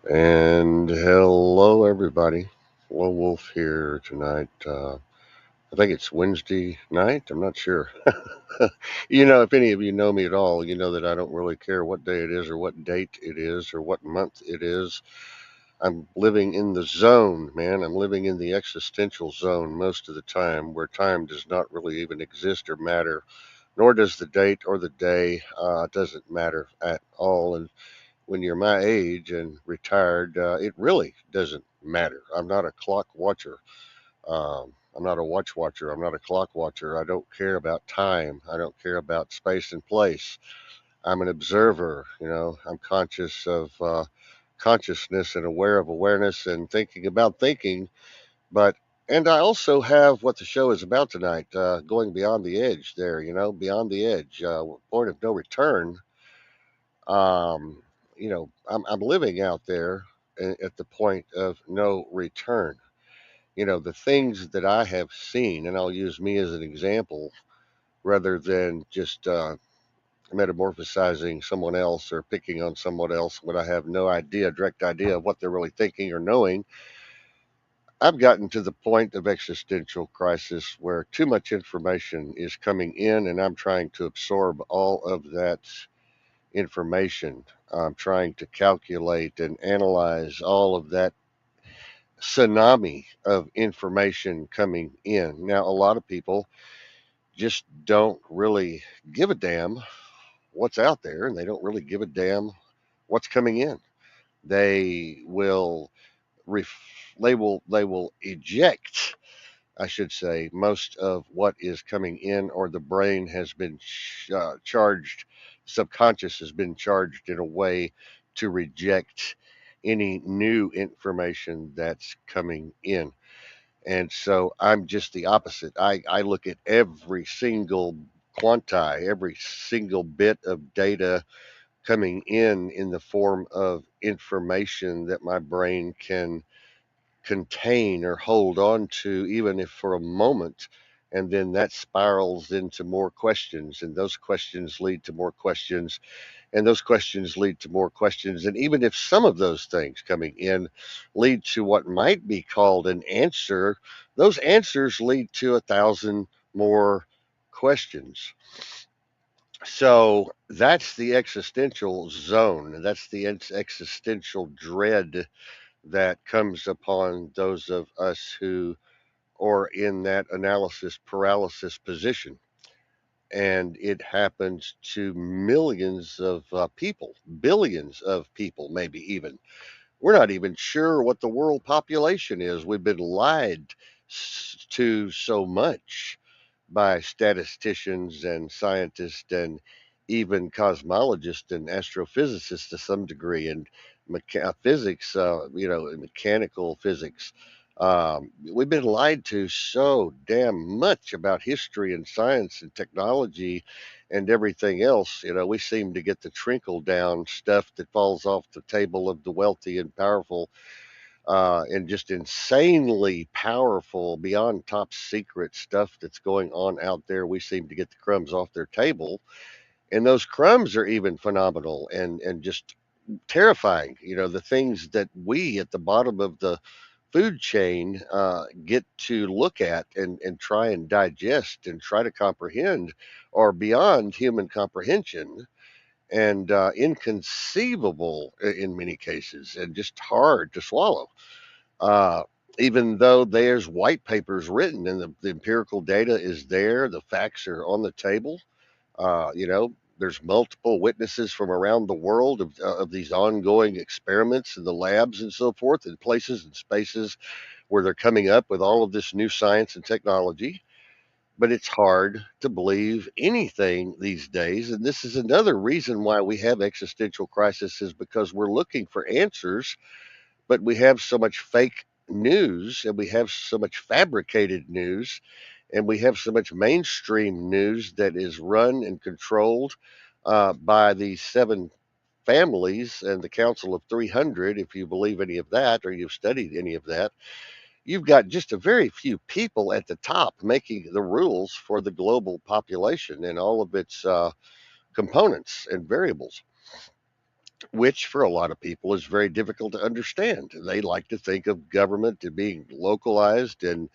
And hello, everybody. Hello, Wolf here tonight. I think it's Wednesday night. I'm not sure. If any of you know me at all, you know that I don't really care what day it is or what date it is or what month it is. I'm living in the zone, man. I'm living in the existential zone most of the time where time does not really even exist or matter, nor does the date or the day. It doesn't matter at all. And when you're my age and retired, it really doesn't matter. I'm not a clock watcher. I'm not a watch watcher. I'm not a clock watcher. I don't care about time. I don't care about space and place. I'm an observer. I'm conscious of consciousness and aware of awareness and thinking about thinking. But and I also have what the show is about tonight, going beyond the edge. There, beyond the edge, point of no return. I'm living out there at the point of no return. The things that I have seen, and I'll use me as an example rather than just metamorphosizing someone else or picking on someone else when I have no idea, direct idea of what they're really thinking or knowing. I've gotten to the point of existential crisis where too much information is coming in, and I'm trying to absorb all of that information. I'm trying to calculate and analyze all of that tsunami of information coming in. Now, a lot of people just don't really give a damn what's out there, and they don't really give a damn what's coming in. They will they will eject, I should say, most of what is coming in, or the brain has been charged, subconscious has been charged in a way to reject any new information that's coming in. And so I'm just the opposite. I look at every single quanti, every single bit of data coming in the form of information that my brain can contain or hold on to, even if for a moment. And then that spirals into more questions, and those questions lead to more questions, and those questions lead to more questions. And even if some of those things coming in lead to what might be called an answer, those answers lead to 1,000 more questions. So that's the existential zone. That's the existential dread that comes upon those of us who are in that analysis paralysis position. And it happens to millions of people, billions of people, maybe even. We're not even sure what the world population is. We've been lied to so much by statisticians and scientists and even cosmologists and astrophysicists to some degree, and physics, mechanical physics. We've been lied to so damn much about history and science and technology and everything else. We seem to get the trickle down stuff that falls off the table of the wealthy and powerful, and just insanely powerful, beyond top secret stuff that's going on out there. We seem to get the crumbs off their table, and those crumbs are even phenomenal and just terrifying. The things that we at the bottom of the food chain get to look at and try and digest and try to comprehend are beyond human comprehension, and inconceivable in many cases, and just hard to swallow. uh, Even though there's white papers written and the empirical data is there, the facts are on the table. There's multiple witnesses from around the world of these ongoing experiments in the labs and so forth, in places and spaces where they're coming up with all of this new science and technology. But it's hard to believe anything these days. And this is another reason why we have existential crisis, is because we're looking for answers, but we have so much fake news, and we have so much fabricated news, and we have so much mainstream news that is run and controlled by these seven families and the Council of 300. If you believe any of that or you've studied any of that, you've got just a very few people at the top making the rules for the global population and all of its components and variables. which for a lot of people is very difficult to understand. They like to think of government as being localized and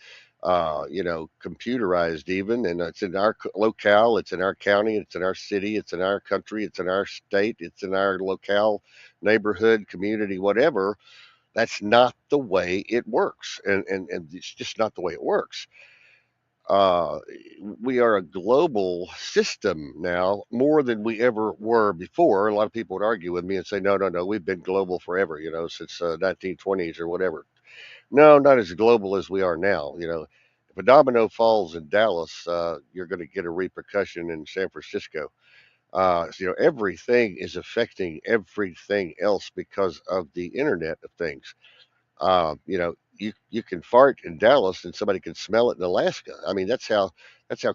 computerized even, and it's in our locale, it's in our county, it's in our city, it's in our country, it's in our state, it's in our locale, neighborhood, community, whatever. That's not the way it works, and it's just not the way it works. uh, we are a global system now more than we ever were before. A lot of people would argue with me and say, no, no, no, we've been global forever, since 1920s or whatever. No, not as global as we are now. If a domino falls in Dallas, you're going to get a repercussion in San Francisco. Everything is affecting everything else because of the Internet of Things. You can fart in Dallas and somebody can smell it in Alaska. I mean, that's how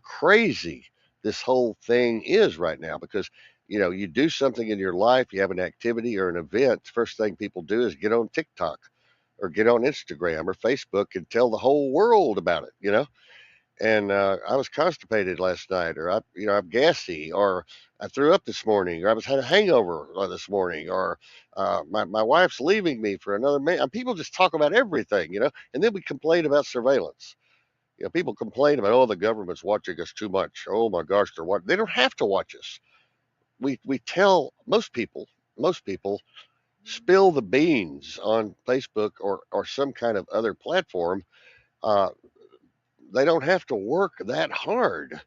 crazy this whole thing is right now. Because you do something in your life, you have an activity or an event. The first thing people do is get on TikTok or get on Instagram or Facebook and tell the whole world about it. And I was constipated last night, or I'm gassy, or I threw up this morning, or I was had a hangover this morning, or my wife's leaving me for another man. People just talk about everything, and then we complain about surveillance. People complain about, oh, the government's watching us too much. Oh my gosh, they're watching. They don't have to watch us. We tell most people spill the beans on Facebook or some kind of other platform. Uh, they don't have to work that hard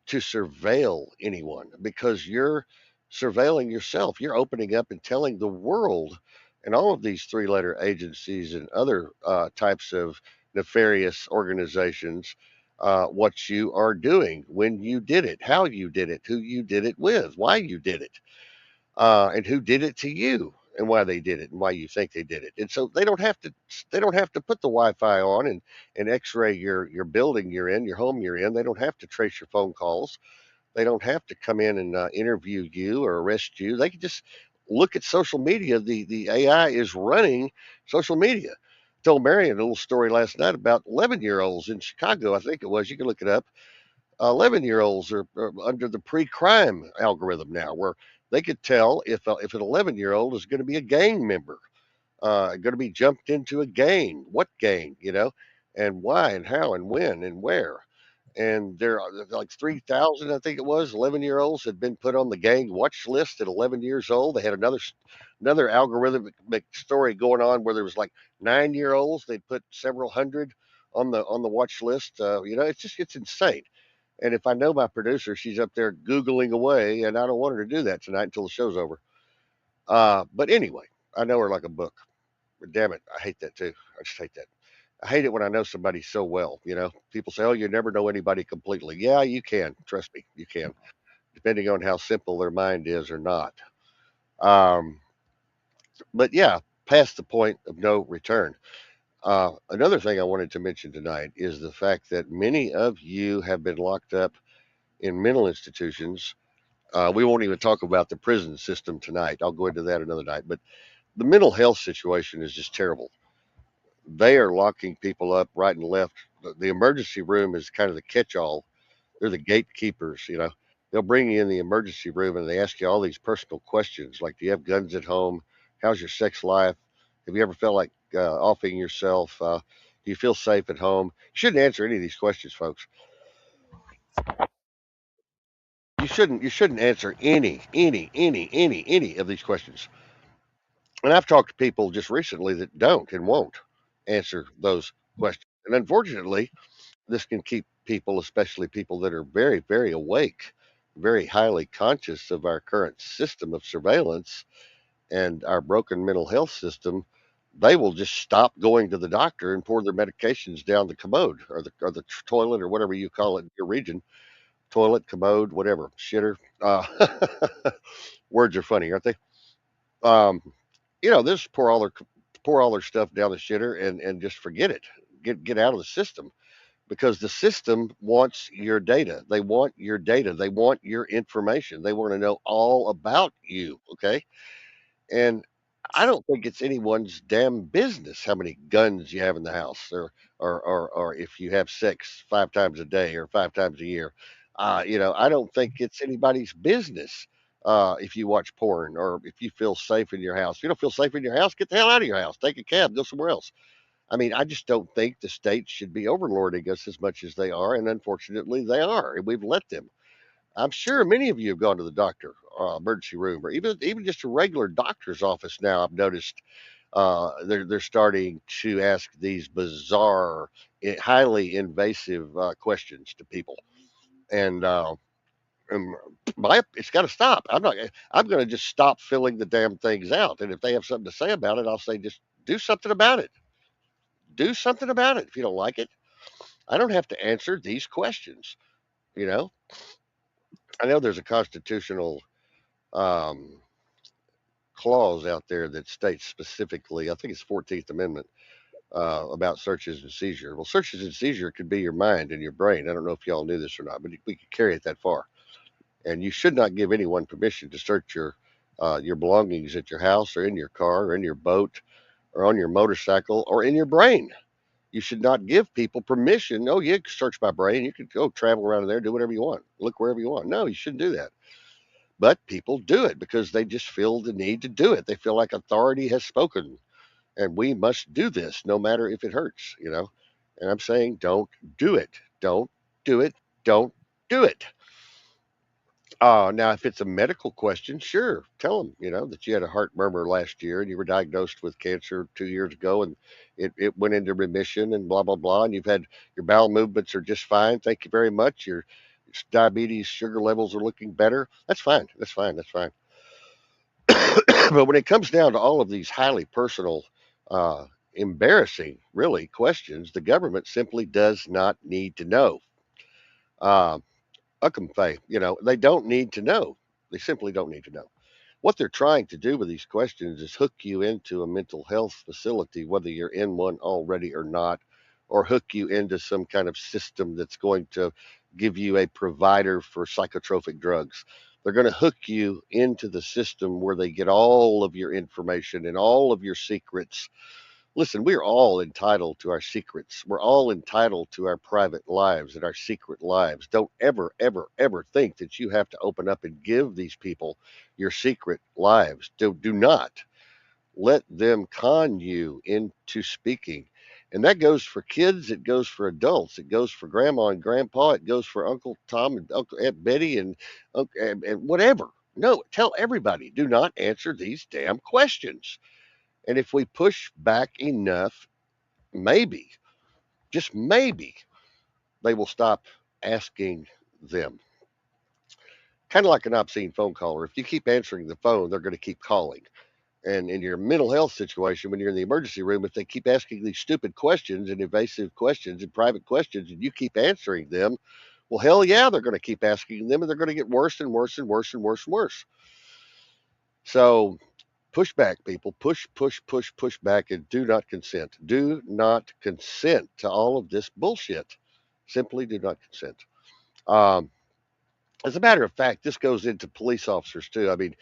to surveil anyone because you're surveilling yourself. You're opening up and telling the world and all of these three-letter agencies and other types of nefarious organizations what you are doing, when you did it, how you did it, who you did it with, why you did it, and who did it to you, and why they did it, and why you think they did it. And so they don't have to put the Wi-Fi on and X-ray your building you're in, your home you're in. They don't have to trace your phone calls. They don't have to come in and interview you or arrest you. They can just look at social media. The AI is running social media. I told Marion a little story last night about 11-year-olds in Chicago. I think it was. You can look it up. 11-year-olds are under the pre-crime algorithm now, where they could tell if an 11-year-old is going to be a gang member, going to be jumped into a gang, what gang, and why and how and when and where. And there are like 3,000, I think it was, 11-year-olds had been put on the gang watch list at 11 years old. They had another algorithmic story going on where there was like 9-year-olds. They'd put several hundred on the watch list. It's insane. And if I know my producer, she's up there Googling away, and I don't want her to do that tonight until the show's over. But anyway, I know her like a book. But damn it, I hate that too. I just hate that. I hate it when I know somebody so well. People say, "Oh, you never know anybody completely." Yeah, you can. Trust me, you can, depending on how simple their mind is or not. Um, but yeah, past the point of no return. Another thing I wanted to mention tonight is the fact that many of you have been locked up in mental institutions. We won't even talk about the prison system tonight. I'll go into that another night. But the mental health situation is just terrible. They are locking people up right and left. The emergency room is kind of the catch-all. They're the gatekeepers. They'll bring you in the emergency room and they ask you all these personal questions like, do you have guns at home? How's your sex life? Have you ever felt like offing yourself? Do you feel safe at home? You shouldn't answer any of these questions, folks. You shouldn't answer any of these questions. And I've talked to people just recently that don't and won't answer those questions. And unfortunately, this can keep people, especially people that are very, very awake, very highly conscious of our current system of surveillance and our broken mental health system. They will just stop going to the doctor and pour their medications down the commode or the toilet or whatever you call it in your region. Toilet, commode, whatever, shitter. Words are funny, aren't they? Um, just pour all their stuff down the shitter and just forget it. Get out of the system because the system wants your data. They want your data. They want your information. They want to know all about you. Okay. And I don't think it's anyone's damn business how many guns you have in the house or if you have sex 5 times a day or 5 times a year. I don't think it's anybody's business if you watch porn or if you feel safe in your house. If you don't feel safe in your house, get the hell out of your house. Take a cab, go somewhere else. I mean, I just don't think the states should be overlording us as much as they are, and unfortunately, they are, and we've let them. I'm sure many of you have gone to the doctor, emergency room, or even just a regular doctor's office now. I've noticed they're starting to ask these bizarre, highly invasive questions to people, and and it's got to stop. I'm not. I'm going to just stop filling the damn things out, and if they have something to say about it, I'll say just do something about it. Do something about it. If you don't like it, I don't have to answer these questions. You know, I know there's a constitutional um, clause out there that states specifically, I think it's 14th Amendment, about searches and seizure. Well, searches and seizure could be your mind and your brain. I don't know if y'all knew this or not, but we could carry it that far. And you should not give anyone permission to search your belongings at your house or in your car or in your boat or on your motorcycle or in your brain. You should not give people permission. Oh, you can search my brain. You could go travel around in there, do whatever you want, look wherever you want. No, you shouldn't do that. But people do it because they just feel the need to do it. They feel like authority has spoken and we must do this no matter if it hurts. And I'm saying, don't do it. Don't do it. Don't do it. Now, if it's a medical question, sure, tell them, that you had a heart murmur last year and you were diagnosed with cancer 2 years ago and it went into remission and blah, blah, blah. And you've had your bowel movements are just fine. Thank you very much. Your diabetes sugar levels are looking better. That's fine. That's fine. That's fine. But when it comes down to all of these highly personal, embarrassing, really, questions, the government simply does not need to know. Uh, they don't need to know. They simply don't need to know. What they're trying to do with these questions is hook you into a mental health facility, whether you're in one already or not, or hook you into some kind of system that's going to give you a provider for psychotropic drugs. They're going to hook you into the system where they get all of your information and all of your secrets. Listen, we're all entitled to our secrets. We're all entitled to our private lives and our secret lives. Don't ever, ever, ever think that you have to open up and give these people your secret lives. Do not let them con you into speaking. And that goes for kids, it goes for adults, it goes for grandma and grandpa, it goes for Uncle Tom and Uncle Aunt Betty and whatever. No, tell everybody, do not answer these damn questions. And if we push back enough, maybe, just maybe, they will stop asking them. Kind of like an obscene phone caller. If you keep answering the phone, they're going to keep calling. And in your mental health situation, when you're in the emergency room, if they keep asking these stupid questions and evasive questions and private questions and you keep answering them, well, hell yeah, they're going to keep asking them and they're going to get worse and worse and worse and worse and worse. So push back, people. Push, push, push, push back and do not consent. Do not consent to all of this bullshit. Simply do not consent. Um, as a matter of fact, this goes into police officers too. I mean,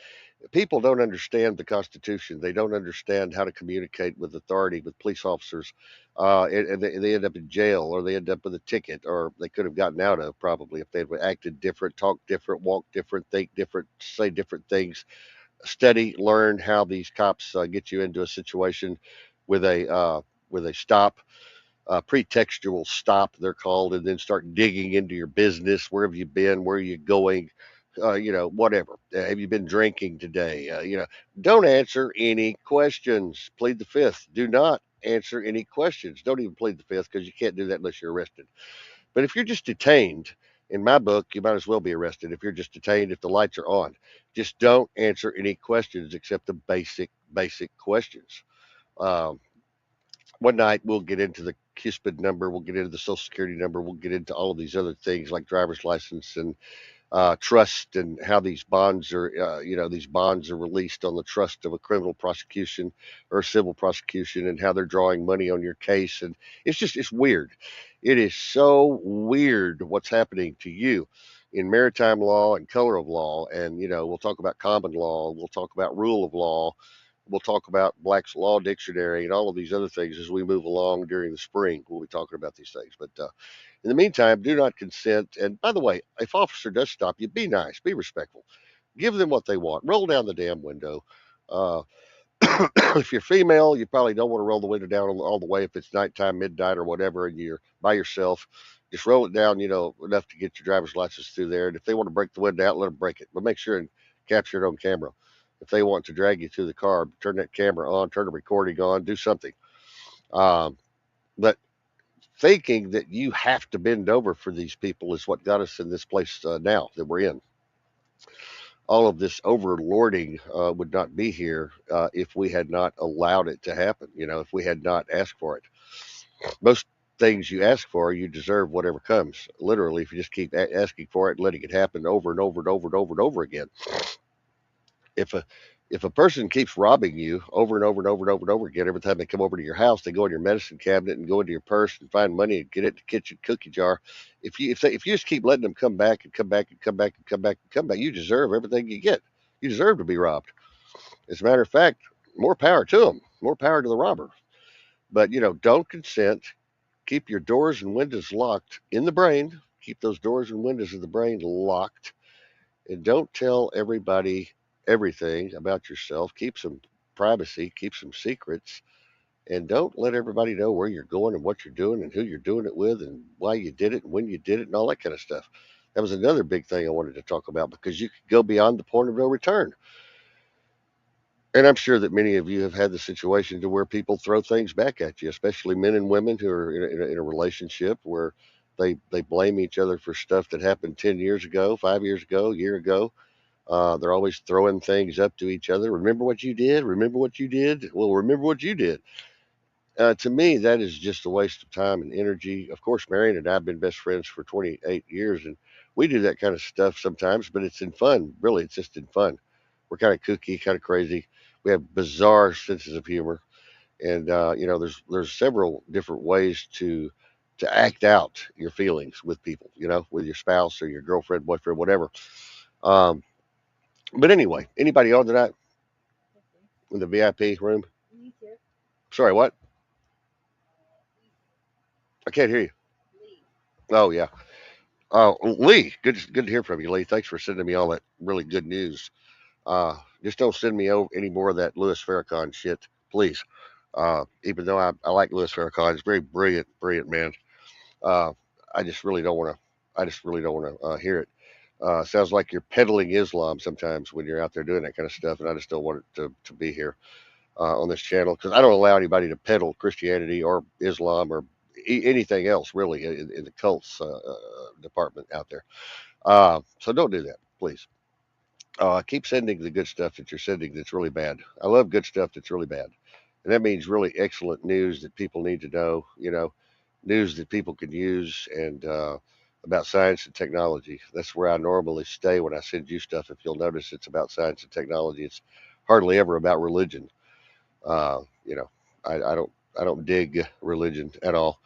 people don't understand the Constitution. They don't understand how to communicate with authority, with police officers, and they end up in jail or they end up with a ticket, or they could have gotten out of probably if they had acted different, talked different, walked different, think different, say different things. Study, learn how these cops get you into a situation with a stop, pretextual stop, they're called, and then start digging into your business. Where have you been? Where are you going? Whatever. Have you been drinking today? Don't answer any questions. Plead the fifth. Do not answer any questions. Don't even plead the fifth because you can't do that unless you're arrested. But if you're just detained, in my book, you might as well be arrested if you're just detained, if the lights are on. Just don't answer any questions except the basic questions. Um, One night we'll get into the CUSPID number, we'll get into the social security number, we'll get into all of these other things like driver's license and trust and how these bonds are released on the trust of a criminal prosecution or civil prosecution and how they're drawing money on your case. And it's weird. It is so weird what's happening to you in maritime law and color of law. And, we'll talk about common law, we'll talk about rule of law, we'll talk about Black's Law Dictionary and all of these other things as we move along during the spring. We'll be talking about these things. But in the meantime, do not consent. And by the way, if officer does stop you, be nice, be respectful. Give them what they want. Roll down the damn window. Uh, if you're female, you probably don't want to roll the window down all the way if it's nighttime, midnight, or whatever, and you're by yourself. Just roll it down, enough to get your driver's license through there. And if they want to break the window out, let them break it, but make sure and capture it on camera. If they want to drag you to the car, turn that camera on, turn the recording on, do something. Um, but thinking that you have to bend over for these people is what got us in this place now that we're in. All of this overlording would not be here if we had not allowed it to happen. If we had not asked for it. Most things you ask for, you deserve whatever comes. Literally, if you just keep asking for it and letting it happen over and over and over and over and over again. If a person keeps robbing you over and over and over and over and over again, every time they come over to your house, they go in your medicine cabinet and go into your purse and find money and get it in the kitchen cookie jar. If you just keep letting them come back and come back and come back and come back and come back, you deserve everything you get. You deserve to be robbed. As a matter of fact, more power to them, more power to the robber. But don't consent. Keep your doors and windows locked in the brain. Keep those doors and windows of the brain locked, and don't tell everybody everything about yourself. Keep some privacy, keep some secrets, and don't let everybody know where you're going and what you're doing and who you're doing it with and why you did it and when you did it and all that kind of stuff. That was another big thing I wanted to talk about because you could go beyond the point of no return. And I'm sure that many of you have had the situation to where people throw things back at you, especially men and women who are in a relationship where they blame each other for stuff that happened 10 years ago, 5 years ago, a year ago. They're always throwing things up to each other. Remember what you did? Remember what you did? Well, remember what you did. To me, that is just a waste of time and energy. Of course, Marion and I have been best friends for 28 years, and we do that kind of stuff sometimes, but it's in fun. Really, it's just in fun. We're kind of kooky, kind of crazy. We have bizarre senses of humor, and there's several different ways to act out your feelings with people. With your spouse or your girlfriend, boyfriend, whatever. Um, but anyway, anybody on tonight in the VIP room? Sorry, what? I can't hear you. Oh yeah. Lee, good to hear from you, Lee. Thanks for sending me all that really good news. Just don't send me over any more of that Louis Farrakhan shit, please. Even though I like Louis Farrakhan, he's very brilliant, brilliant man. Uh, I just really don't want to. I just really don't want to hear it. Sounds like you're peddling Islam sometimes when you're out there doing that kind of stuff, and I just don't want it to be here on this channel because I don't allow anybody to peddle Christianity or Islam or anything else really in the cults department out there. So don't do that, please. Keep sending the good stuff that you're sending that's really bad. I love good stuff that's really bad. And that means really excellent news that people need to know, news that people can use and about science and technology. That's where I normally stay when I send you stuff. If you'll notice, it's about science and technology. It's hardly ever about religion. Uh, you know, I don't dig religion at all.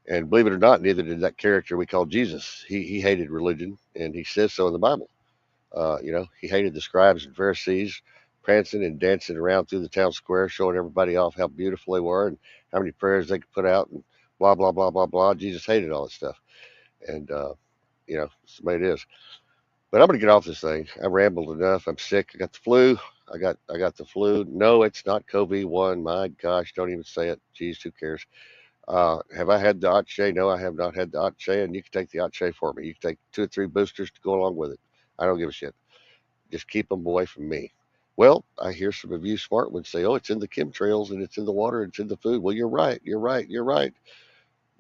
And believe it or not, neither did that character we call Jesus. He hated religion, and he says so in the Bible. He hated the scribes and Pharisees prancing and dancing around through the town square, showing everybody off how beautiful they were and how many prayers they could put out and blah blah blah blah blah. Jesus hated all that stuff, and that's the way it is. But I'm gonna get off this thing. I rambled enough. I'm sick. I got the flu. I got the flu. No, it's not COVID-1. My gosh, don't even say it. Jeez, who cares? Have I had the Ache? No, I have not had the Ache, and you can take the Ache for me. You can take 2 or 3 boosters to go along with it. I don't give a shit. Just keep them away from me. Well, I hear some of you smart ones say, oh, it's in the chemtrails and it's in the water and it's in the food. Well, you're right. You're right. You're right.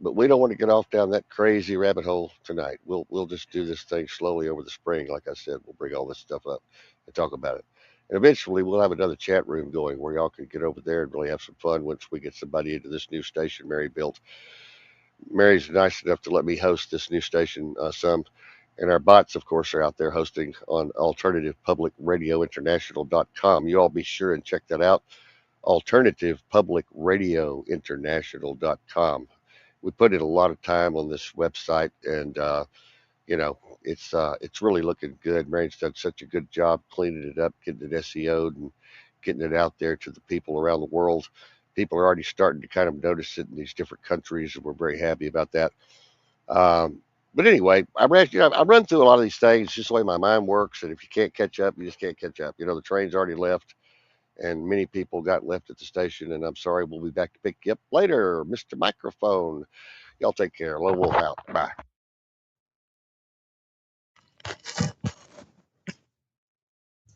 But we don't want to get off down that crazy rabbit hole tonight. We'll just do this thing slowly over the spring. Like I said, we'll bring all this stuff up and talk about it. And eventually we'll have another chat room going where y'all can get over there and really have some fun once we get somebody into this new station Mary built. Mary's nice enough to let me host this new station some. And our bots, of course, are out there hosting on alternativepublicradiointernational.com. You all be sure and check that out. Alternativepublicradiointernational.com. We put in a lot of time on this website, and it's really looking good. Mary's done such a good job cleaning it up, getting it SEO'd, and getting it out there to the people around the world. People are already starting to kind of notice it in these different countries, and we're very happy about that. Um, But anyway, I run through a lot of these things just the way my mind works. And if you can't catch up, you just can't catch up. You know, the train's already left, and many people got left at the station. And I'm sorry, we'll be back to pick you up later, Mr. Microphone. Y'all take care. Lone Wolf out. Bye.